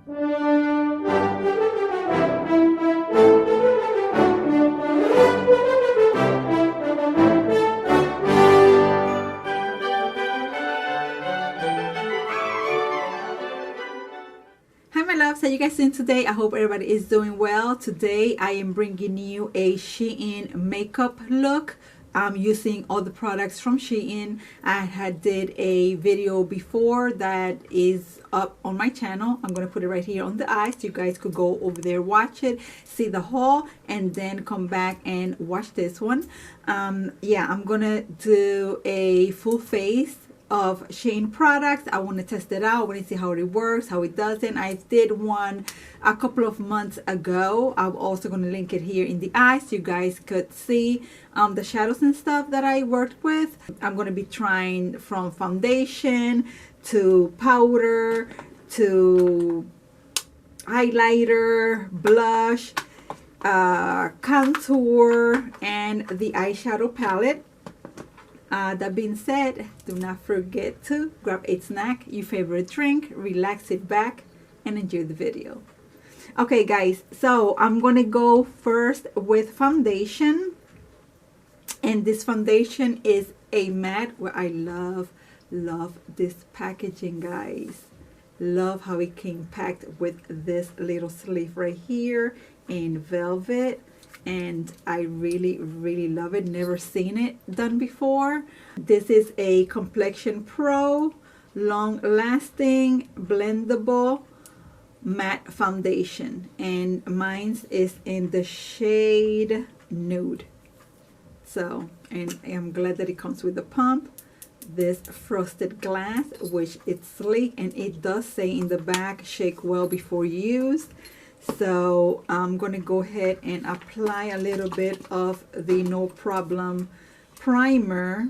Hi my loves, how you guys doing today? I hope everybody is doing well. Today I am bringing you a Shein makeup look. I'm using all the products from Shein. I had did a video before that is up on my channel. I'm going to put it right here on the eye so you guys could go over there, watch it, see the haul, and then come back and watch this one. Yeah, I'm going to do a full face of Shein products. I want to test it out. I want to see how it works, how it doesn't. I did one a couple of months ago. I'm also going to link it here in the eye so you guys could see the shadows and stuff that I worked with. I'm going to be trying from foundation to powder to highlighter, blush, contour, and the eyeshadow palette. That being said, do not forget to grab a snack, your favorite drink, relax, sit back, and enjoy the video. Okay guys, so I'm gonna go first with foundation, and this foundation is a matte. Where I love this packaging, guys. Love how it came packed with this little sleeve right here in velvet. And I really love it. Never seen it done before. This is a Complexion Pro long lasting blendable matte foundation, and mine is in the shade nude. So, and I'm glad that it comes with the pump, this frosted glass, which it's sleek, and it does say in the back, shake well before use. So I'm going to go ahead and apply a little bit of the No Problem primer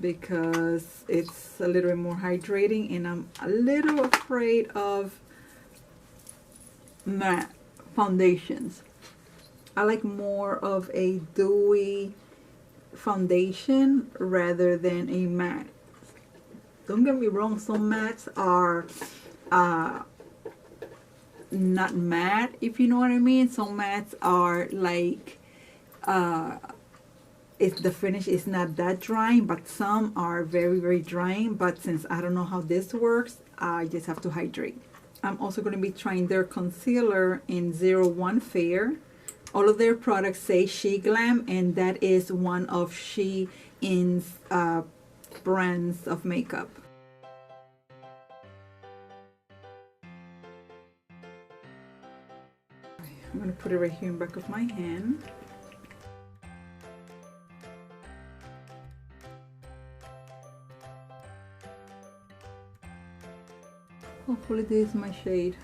because it's a little bit more hydrating, and I'm a little afraid of matte foundations. I like more of a dewy foundation rather than a matte. Don't get me wrong, some mattes are not matte, if you know what I mean. Some mattes are like it's the finish is not that drying, but some are very drying. But since I don't know how this works, I just have to hydrate. I'm also going to be trying their concealer in 01 Fair. All of their products say Sheglam, and that is one of Shein's brands of makeup. I'm going to put it right here in the back of my hand. Hopefully this is my shade.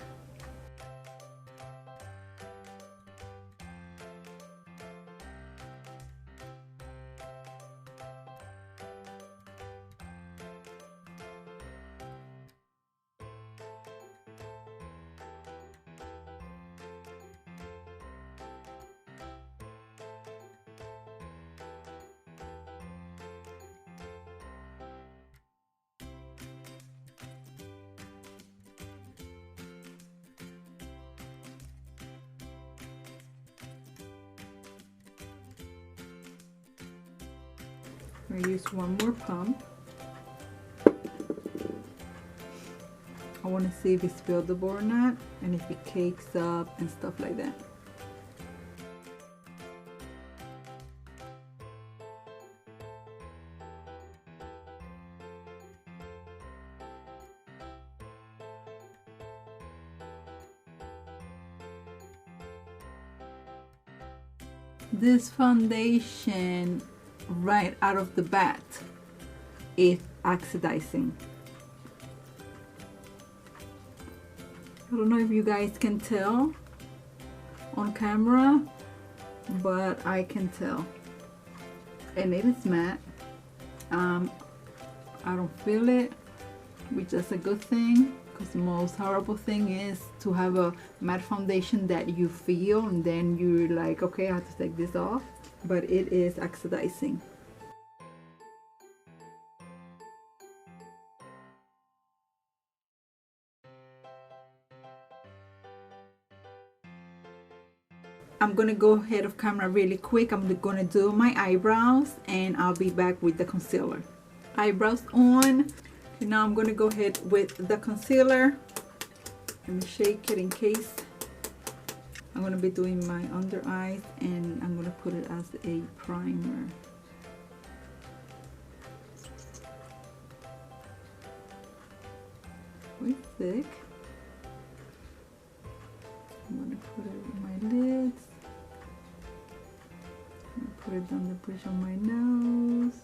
I'm going to use one more pump. I want to see if it's buildable or not, and if it cakes up and stuff like that. This foundation right out of the bat is oxidizing. I don't know if you guys can tell on camera, but I can tell, and it is matte. I don't feel it, which is a good thing, because the most horrible thing is to have a matte foundation that you feel and then you're like, okay, I have to take this off. But it is oxidizing. I'm gonna go ahead of camera really quick. I'm gonna do my eyebrows and I'll be back with the concealer. Eyebrows on. Okay, now I'm gonna go ahead with the concealer. Let me shake it in case. I'm gonna be doing my under eyes and I'm gonna put it as a primer. Quite thick. I'm gonna put it on my lids. I'm gonna put it on the bridge of my nose.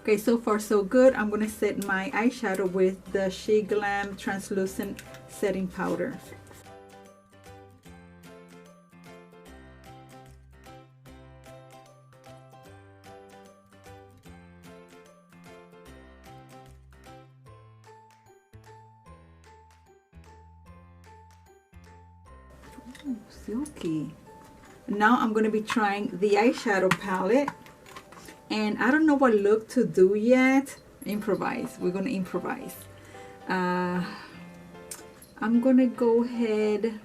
Okay, so far so good. I'm gonna set my eyeshadow with the Sheglam translucent setting powder. Ooh, silky. Now I'm gonna be trying the eyeshadow palette. And I don't know what look to do yet. Improvise. We're gonna improvise. I'm gonna go ahead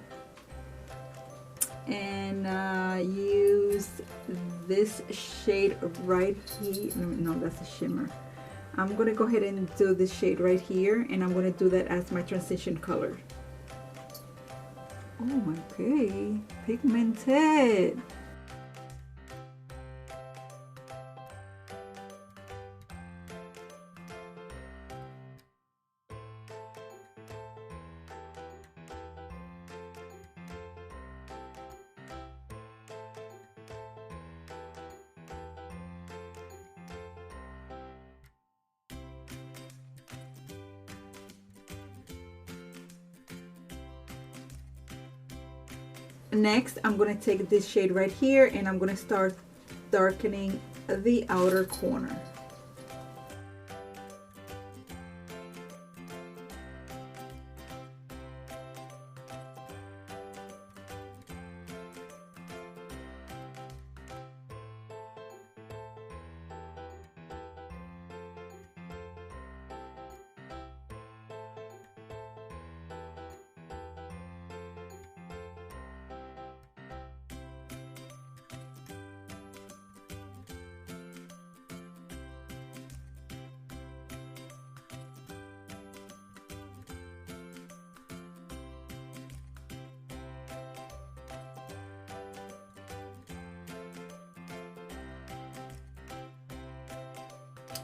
and use this shade right here. No, that's a shimmer. I'm gonna go ahead and do this shade right here, and I'm gonna do that as my transition color. Oh, okay, pigmented. Next, I'm going to take this shade right here and I'm going to start darkening the outer corner.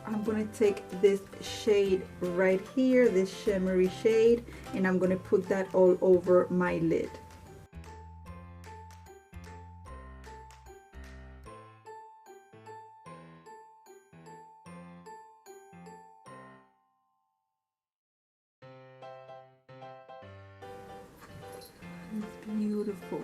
I'm going to take this shade right here, this shimmery shade, and I'm going to put that all over my lid. It's beautiful.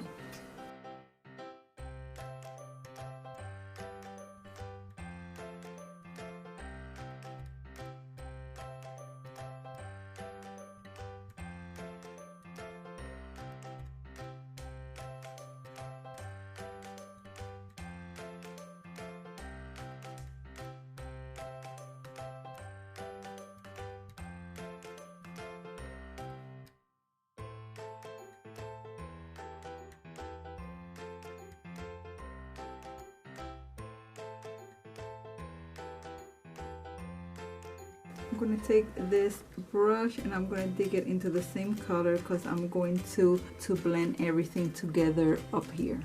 I'm going to take this brush and I'm going to dig it into the same color because I'm going to blend everything together up here.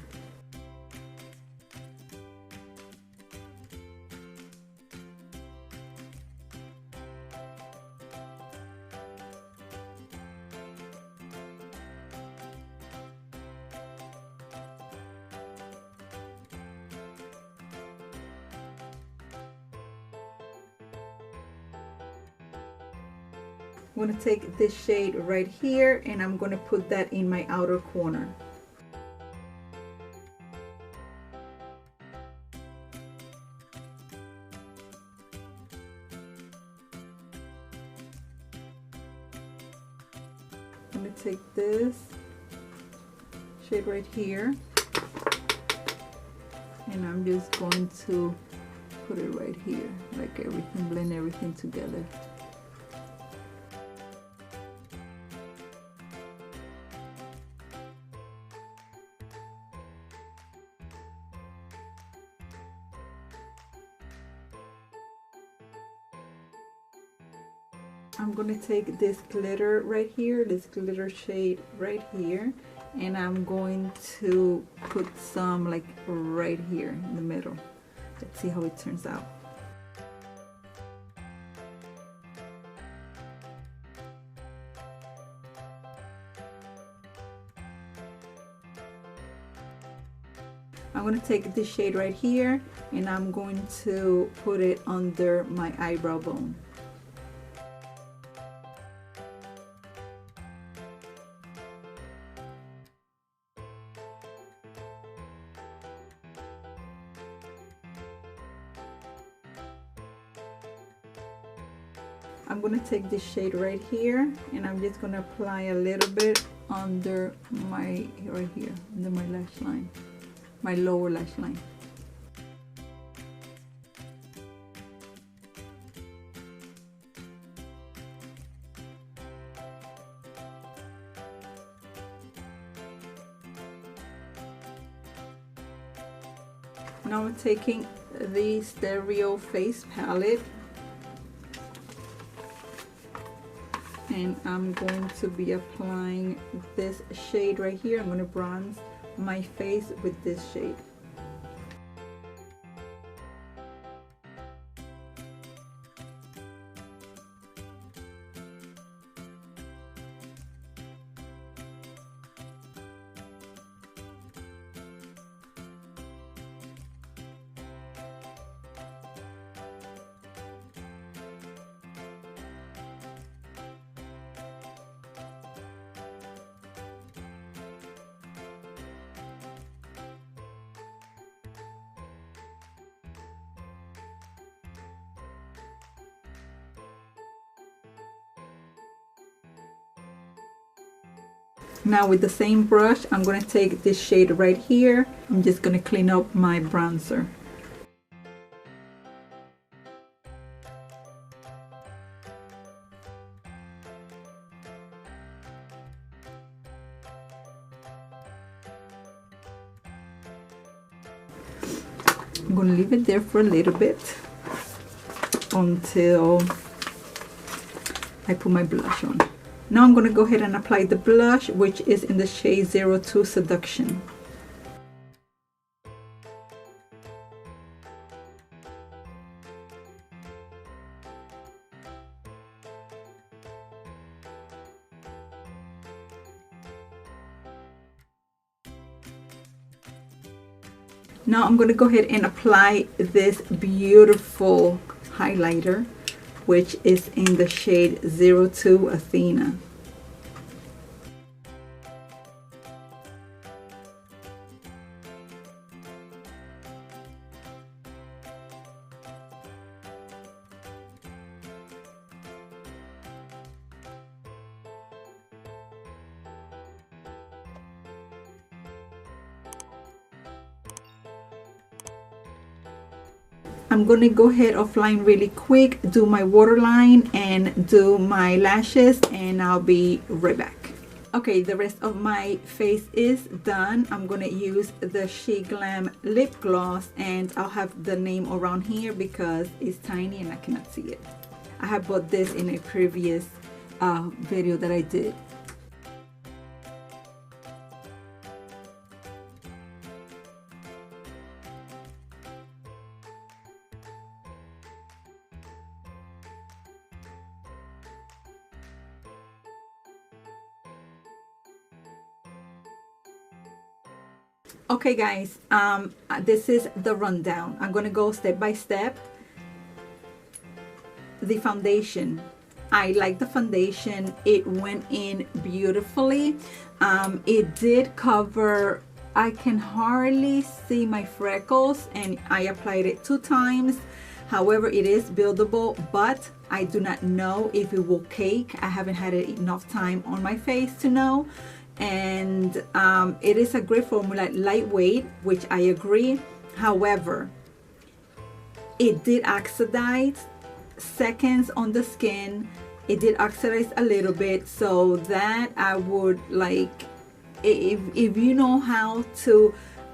I'm going to take this shade right here and I'm going to put that in my outer corner. I'm going to take this shade right here and I'm just going to put it right here, like everything, blend everything together. I'm going to take this glitter right here, this glitter shade right here, and I'm going to put some like right here in the middle. Let's see how it turns out. I'm going to take this shade right here and I'm going to put it under my eyebrow bone. I'm going to take this shade right here and I'm just going to apply a little bit under my, right here, under my lash line, my lower lash line. Now I'm taking the Stereo Face palette and I'm going to be applying this shade right here. I'm going to bronze my face with this shade. Now with the same brush, I'm going to take this shade right here. I'm just going to clean up my bronzer. I'm going to leave it there for a little bit until I put my blush on. Now I'm going to go ahead and apply the blush, which is in the shade 02 Seduction. Now I'm going to go ahead and apply this beautiful highlighter, which is in the shade 02 Athena. I'm going to go ahead offline really quick, do my waterline and do my lashes, and I'll be right back. Okay, the rest of my face is done. I'm going to use the Sheglam lip gloss, and I'll have the name around here because it's tiny and I cannot see it. I have bought this in a previous video that I did. Okay guys, this is the rundown. I'm going to go step by step. The foundation, I like the foundation. It went in beautifully. It did cover, I can hardly see my freckles, and I applied it 2 times. However, it is buildable, but I do not know if it will cake. I haven't had it enough time on my face to know. And it is a great formula, lightweight, which I agree. However, it did oxidize seconds on the skin. It did oxidize a little bit, so that I would like, if you know how to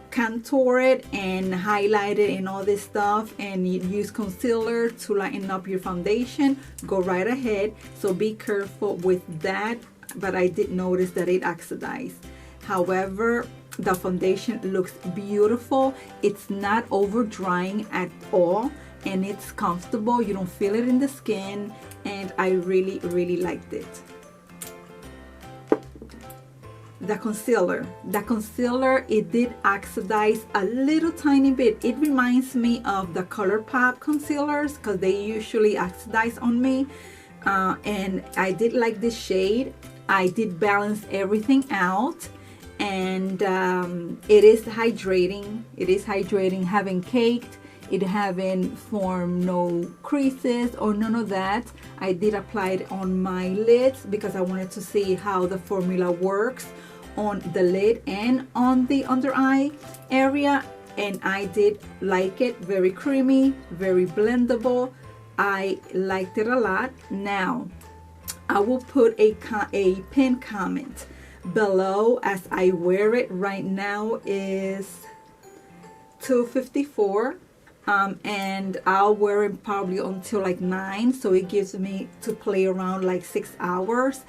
contour it and highlight it and all this stuff, and you use concealer to lighten up your foundation, go right ahead. So be careful with that. But I did notice that it oxidized. However, the foundation looks beautiful. It's not over drying at all, and it's comfortable. You don't feel it in the skin, and I really liked it. The concealer, it did oxidize a little tiny bit. It reminds me of the Colourpop concealers, because they usually oxidize on me. And I did like this shade. I did balance everything out, and it is hydrating. It is hydrating. Haven't caked. It haven't formed no creases or none of that. I did apply it on my lids because I wanted to see how the formula works on the lid and on the under eye area, and I did like it. Very creamy, very blendable. I liked it a lot. Now I will put a pin comment below as I wear it. Right now is 2:54, and I'll wear it probably until like 9, so it gives me to play around like 6 hours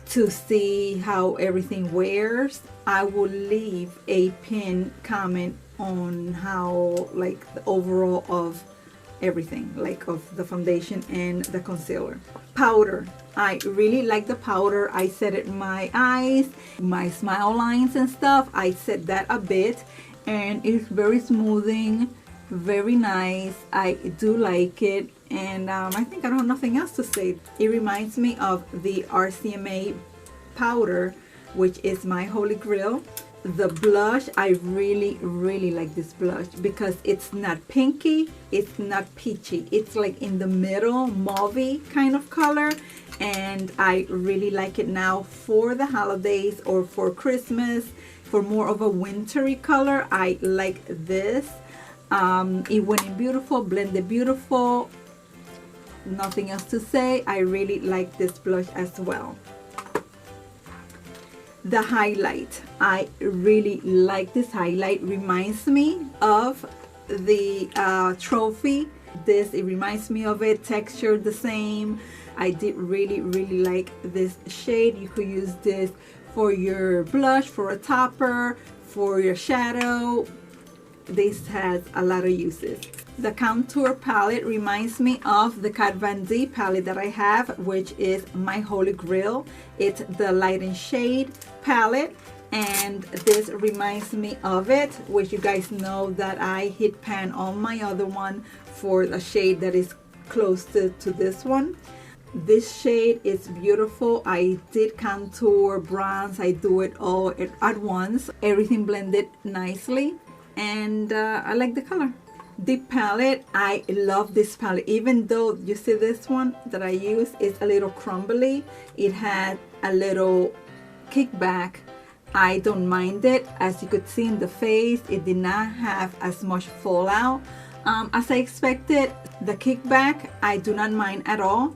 to see how everything wears. I will leave a pin comment on how, like, the overall of everything, like of the foundation and the concealer. Powder, I really like the powder. I set it in my eyes, my smile lines and stuff. I set that a bit, and it's very smoothing, very nice. I do like it, and I think I don't have nothing else to say. It reminds me of the RCMA powder, which is my holy grail. The blush, I really like this blush because it's not pinky, it's not peachy, it's like in the middle, mauvey kind of color, and I really like it now for the holidays or for Christmas. For more of a wintry color, I like this. It went in beautiful, blended beautiful. Nothing else to say. I really like this blush as well. The highlight, I really like this highlight. Reminds me of the trophy. It reminds me of it. Texture the same. I did really like this shade. You could use this for your blush, for a topper, for your shadow. This has a lot of uses. The contour palette reminds me of the Kat Von D palette that I have, which is my holy grail. It's the Light and Shade palette, and this reminds me of it, which you guys know that I hit pan on my other one for the shade that is close to this one. This shade is beautiful. I did contour, bronze, I do it all at once. Everything blended nicely, and I like the color. The palette, I love this palette. Even though you see this one that I use is a little crumbly, it had a little kickback. I don't mind it. As you could see in the face, it did not have as much fallout as I expected. The kickback, I do not mind at all.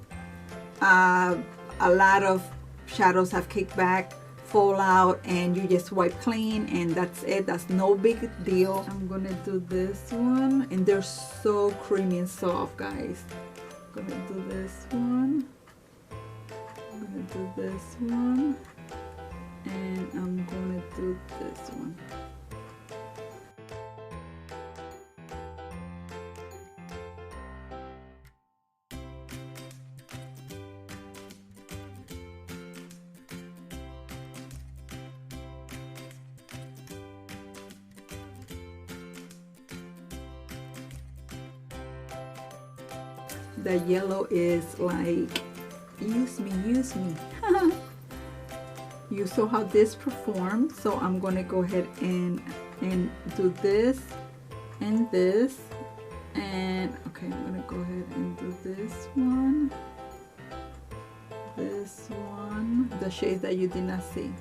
A lot of shadows have kickback, fallout, and you just wipe clean, and that's it. That's no big deal. I'm gonna do this one, and they're so creamy and soft, guys. I'm gonna do this one. I'm gonna do this one, and I'm gonna do this one. The yellow is like use me, use me. You saw how this performed, so I'm gonna go ahead and do this and this, and okay, I'm gonna go ahead and do this one, the shades that you did not see.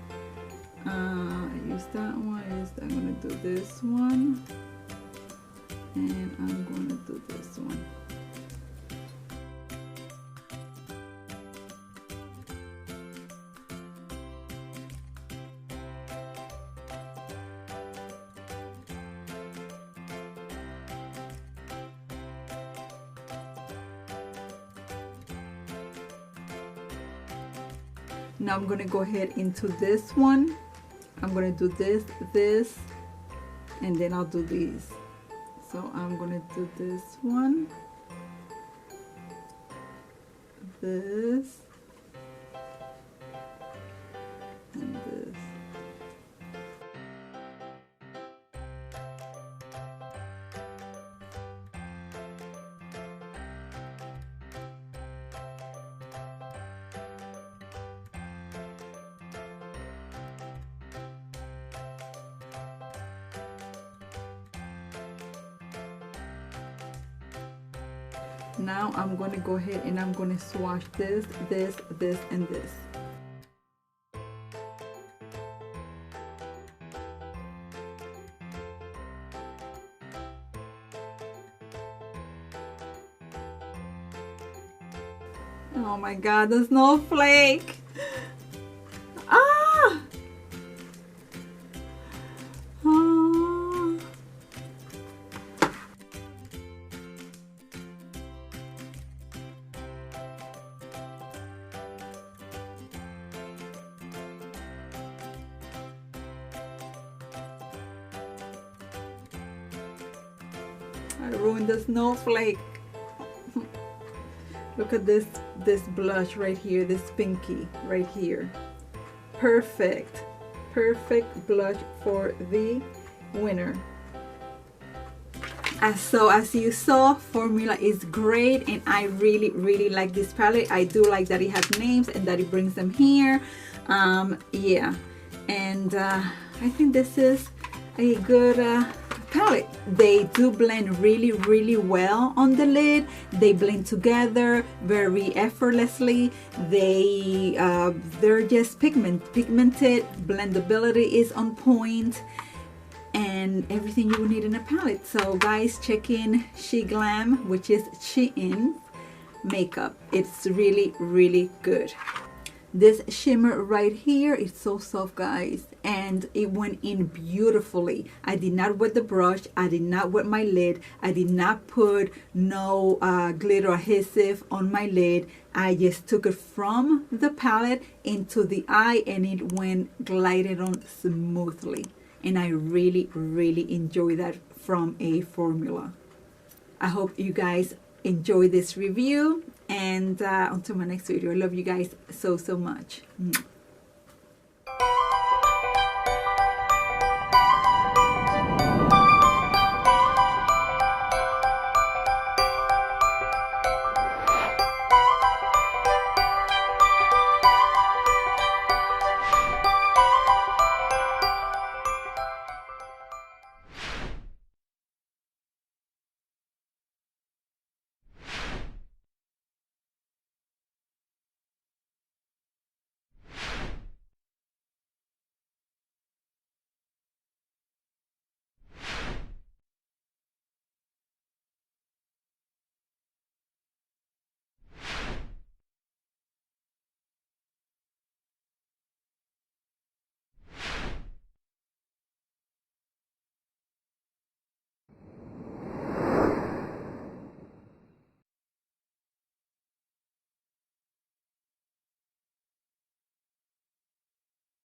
I use that one. I'm gonna do this one, and I'm gonna do this one. Now I'm gonna go ahead into this one. I'm gonna do this, and then I'll do these. So I'm gonna do this one, this, and this. Now I'm going to go ahead and I'm going to swatch this, and this. Oh my God, the snowflake! Ah! I ruined the snowflake. Look at this blush right here, this pinky right here. Perfect blush for the winner. So as you saw, formula is great, and I really like this palette. I do like that it has names and that it brings them here. Yeah, and I think this is a good palette. They do blend really well on the lid. They blend together very effortlessly. They're just pigmented. Blendability is on point, and everything you need in a palette. So guys, check in Sheglam, which is Shein makeup. It's really good. This shimmer right here is so soft, guys, and it went in beautifully. I did not wet the brush. I did not wet my lid. I did not put no glitter adhesive on my lid. I just took it from the palette into the eye, and it went glided on smoothly. And I really enjoy that from a formula. I hope you guys enjoy this review, and until my next video, I love you guys so much.